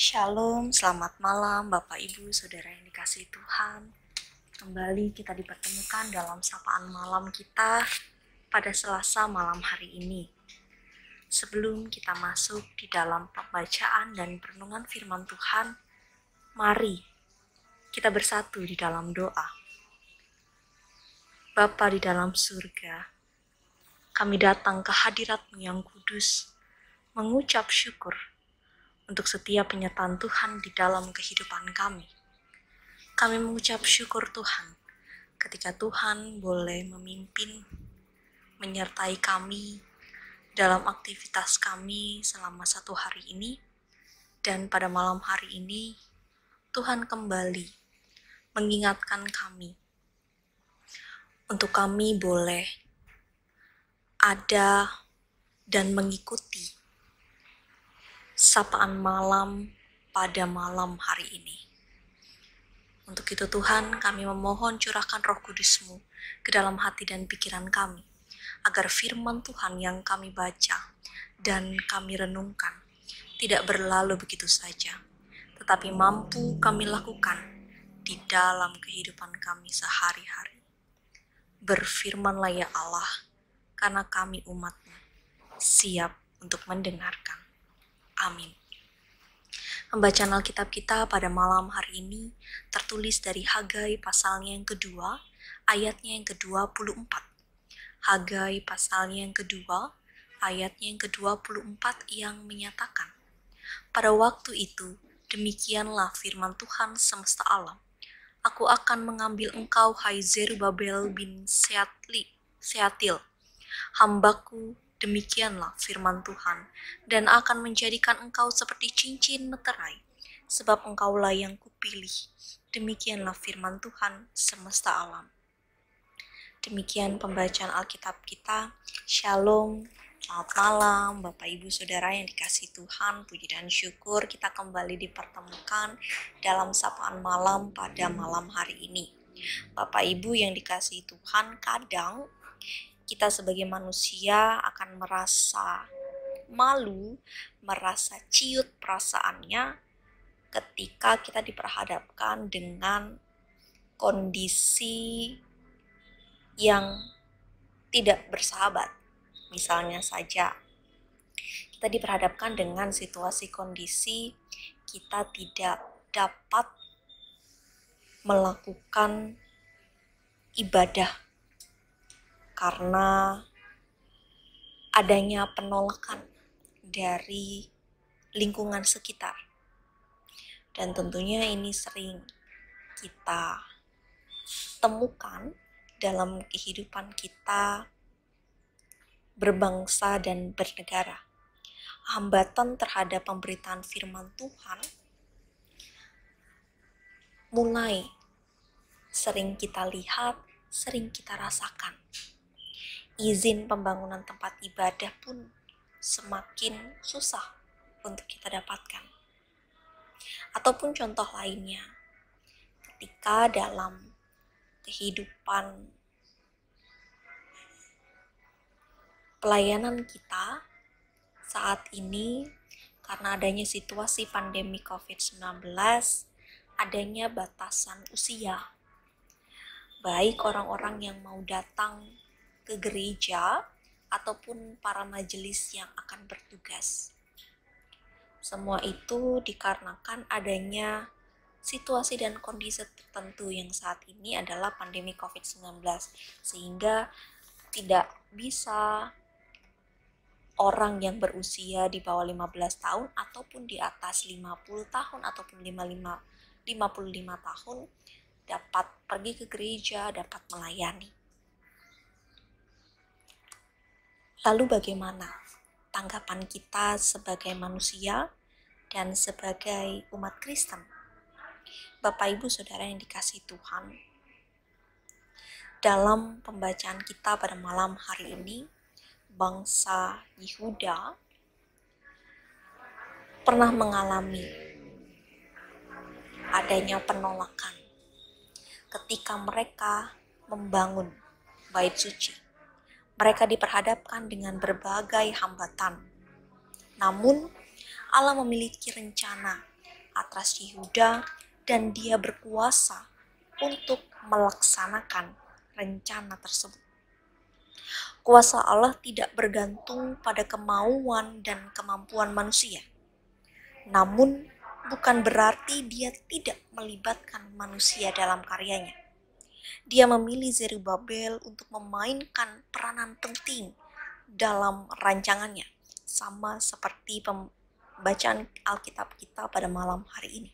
Shalom, selamat malam Bapak Ibu Saudara yang dikasihi Tuhan. Kembali kita dipertemukan dalam sapaan malam kita pada Selasa malam hari ini. Sebelum kita masuk di dalam pembacaan dan perenungan firman Tuhan, mari kita bersatu di dalam doa. Bapa di dalam surga, kami datang ke hadirat-Mu yang kudus, mengucap syukur untuk setiap penyertaan Tuhan di dalam kehidupan kami. Kami mengucap syukur Tuhan ketika Tuhan boleh memimpin, menyertai kami dalam aktivitas kami selama satu hari ini. Dan pada malam hari ini, Tuhan kembali mengingatkan kami untuk kami boleh ada dan mengikuti sapaan malam pada malam hari ini. Untuk itu Tuhan, kami memohon curahkan Roh Kudus-Mu ke dalam hati dan pikiran kami, agar firman Tuhan yang kami baca dan kami renungkan tidak berlalu begitu saja, tetapi mampu kami lakukan di dalam kehidupan kami sehari-hari. Berfirmanlah ya Allah, karena kami umat-Mu siap untuk mendengarkan. Amin. Pembacaan Alkitab kita pada malam hari ini tertulis dari Hagai pasalnya yang kedua, ayatnya yang ke-24. Hagai pasalnya yang kedua, ayatnya yang ke-24 yang menyatakan, pada waktu itu, demikianlah firman Tuhan semesta alam. Aku akan mengambil engkau, hai Zerubabel bin Seatil, hambaku, demikianlah firman Tuhan, dan akan menjadikan engkau seperti cincin meterai, sebab engkaulah yang kupilih. Demikianlah firman Tuhan semesta alam. Demikian pembacaan Alkitab kita. Shalom, selamat malam Bapak Ibu Saudara yang dikasihi Tuhan. Puji dan syukur kita kembali dipertemukan dalam sapaan malam pada malam hari ini. Bapak Ibu yang dikasihi Tuhan, kadang kita sebagai manusia akan merasa malu, merasa ciut perasaannya ketika kita diperhadapkan dengan kondisi yang tidak bersahabat. Misalnya saja, kita diperhadapkan dengan situasi kondisi kita tidak dapat melakukan ibadah karena adanya penolakan dari lingkungan sekitar. Dan tentunya ini sering kita temukan dalam kehidupan kita berbangsa dan bernegara. Hambatan terhadap pemberitaan firman Tuhan mulai sering kita lihat, sering kita rasakan. Izin pembangunan tempat ibadah pun semakin susah untuk kita dapatkan. Ataupun contoh lainnya, ketika dalam kehidupan pelayanan kita saat ini, karena adanya situasi pandemi COVID-19, adanya batasan usia. Baik orang-orang yang mau datang ke gereja ataupun para majelis yang akan bertugas. Semua itu dikarenakan adanya situasi dan kondisi tertentu yang saat ini adalah pandemi COVID-19, sehingga tidak bisa orang yang berusia di bawah 15 tahun ataupun di atas 50 tahun ataupun 55 tahun dapat pergi ke gereja, dapat melayani. Lalu bagaimana tanggapan kita sebagai manusia dan sebagai umat Kristen? Bapak Ibu Saudara yang dikasihi Tuhan, dalam pembacaan kita pada malam hari ini, bangsa Yehuda pernah mengalami adanya penolakan ketika mereka membangun bait suci. Mereka diperhadapkan dengan berbagai hambatan. Namun, Allah memiliki rencana atas Yehuda dan dia berkuasa untuk melaksanakan rencana tersebut. Kuasa Allah tidak bergantung pada kemauan dan kemampuan manusia. Namun, bukan berarti dia tidak melibatkan manusia dalam karyanya. Dia memilih Zerubabel untuk memainkan peranan penting dalam rancangannya, sama seperti pembacaan Alkitab kita pada malam hari ini.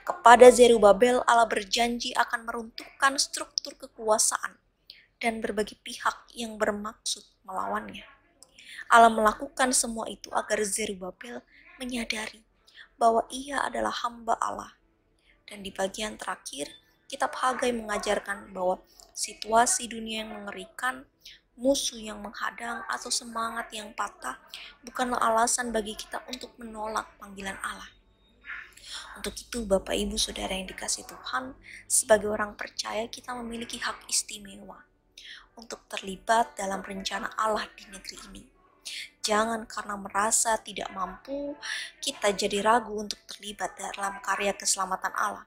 Kepada Zerubabel, Allah berjanji akan meruntuhkan struktur kekuasaan dan berbagai pihak yang bermaksud melawannya. Allah melakukan semua itu agar Zerubabel menyadari bahwa ia adalah hamba Allah. Dan di bagian terakhir, kitab Hagai mengajarkan bahwa situasi dunia yang mengerikan, musuh yang menghadang, atau semangat yang patah bukanlah alasan bagi kita untuk menolak panggilan Allah. Untuk itu, Bapak, Ibu, Saudara yang dikasihi Tuhan, sebagai orang percaya kita memiliki hak istimewa untuk terlibat dalam rencana Allah di negeri ini. Jangan karena merasa tidak mampu, kita jadi ragu untuk terlibat dalam karya keselamatan Allah.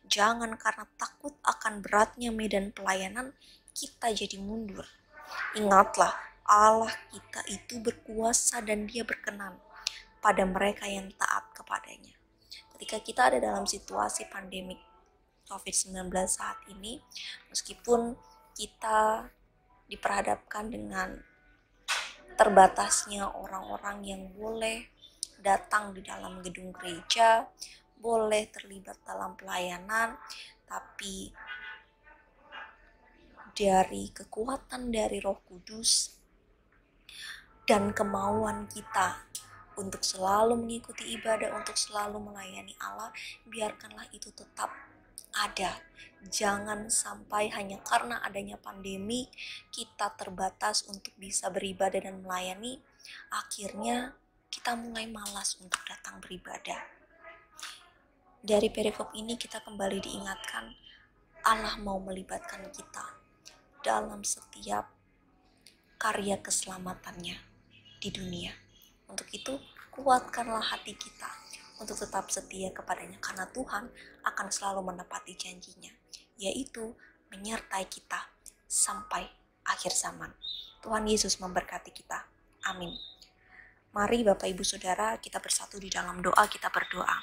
Jangan karena takut akan beratnya medan pelayanan, kita jadi mundur. Ingatlah, Allah kita itu berkuasa dan Dia berkenan pada mereka yang taat kepadanya. Ketika kita ada dalam situasi pandemik COVID-19 saat ini, meskipun kita diperhadapkan dengan terbatasnya orang-orang yang boleh datang di dalam gedung gereja, boleh terlibat dalam pelayanan, tapi dari kekuatan dari Roh Kudus dan kemauan kita untuk selalu mengikuti ibadah, untuk selalu melayani Allah, biarkanlah itu tetap ada. Jangan sampai hanya karena adanya pandemi kita terbatas untuk bisa beribadah dan melayani, akhirnya kita mulai malas untuk datang beribadah. Dari perikop ini kita kembali diingatkan Allah mau melibatkan kita dalam setiap karya keselamatannya di dunia. Untuk itu, kuatkanlah hati kita untuk tetap setia kepadanya, karena Tuhan akan selalu menepati janjinya, yaitu menyertai kita sampai akhir zaman. Tuhan Yesus memberkati kita. Amin. Mari Bapak Ibu Saudara, kita bersatu di dalam doa, kita berdoa.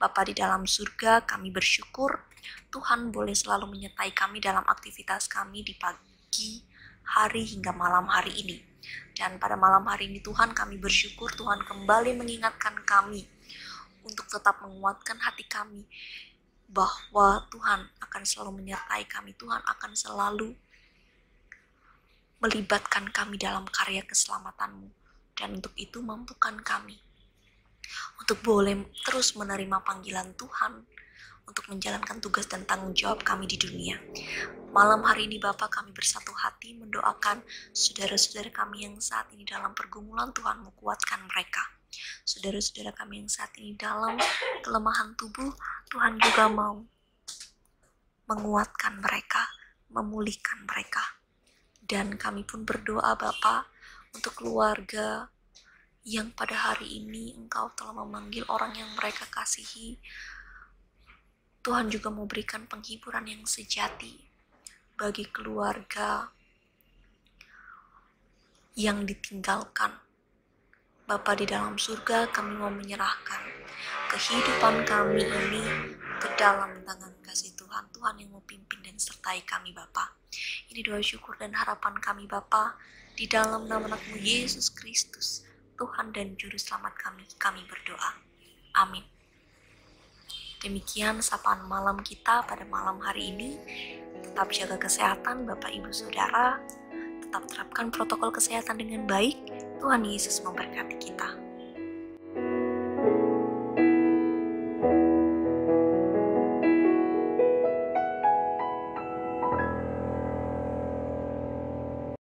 Bapa di dalam surga, kami bersyukur Tuhan boleh selalu menyertai kami dalam aktivitas kami di pagi hari hingga malam hari ini. Dan pada malam hari ini Tuhan, kami bersyukur Tuhan kembali mengingatkan kami untuk tetap menguatkan hati kami bahwa Tuhan akan selalu menyertai kami, Tuhan akan selalu melibatkan kami dalam karya keselamatan-Mu, dan untuk itu mampukan kami untuk boleh terus menerima panggilan Tuhan untuk menjalankan tugas dan tanggung jawab kami di dunia. Malam hari ini Bapa, kami bersatu hati mendoakan saudara-saudara kami yang saat ini dalam pergumulan. Tuhan menguatkan mereka. Saudara-saudara kami yang saat ini dalam kelemahan tubuh, Tuhan juga mau menguatkan mereka, memulihkan mereka. Dan kami pun berdoa Bapa untuk keluarga yang pada hari ini Engkau telah memanggil orang yang mereka kasihi. Tuhan juga mau berikan penghiburan yang sejati bagi keluarga yang ditinggalkan. Bapa di dalam surga, kami mau menyerahkan kehidupan kami ini ke dalam tangan kasih Tuhan. Tuhan yang mau pimpin dan sertai kami Bapa. Ini doa syukur dan harapan kami Bapa, di dalam nama Anak-Mu Yesus Kristus, Tuhan dan Juru Selamat kami berdoa. Amin. Demikian sapaan malam kita pada malam hari ini. Tetap jaga kesehatan Bapak Ibu Saudara. Tetap terapkan protokol kesehatan dengan baik. Tuhan Yesus memberkati kita.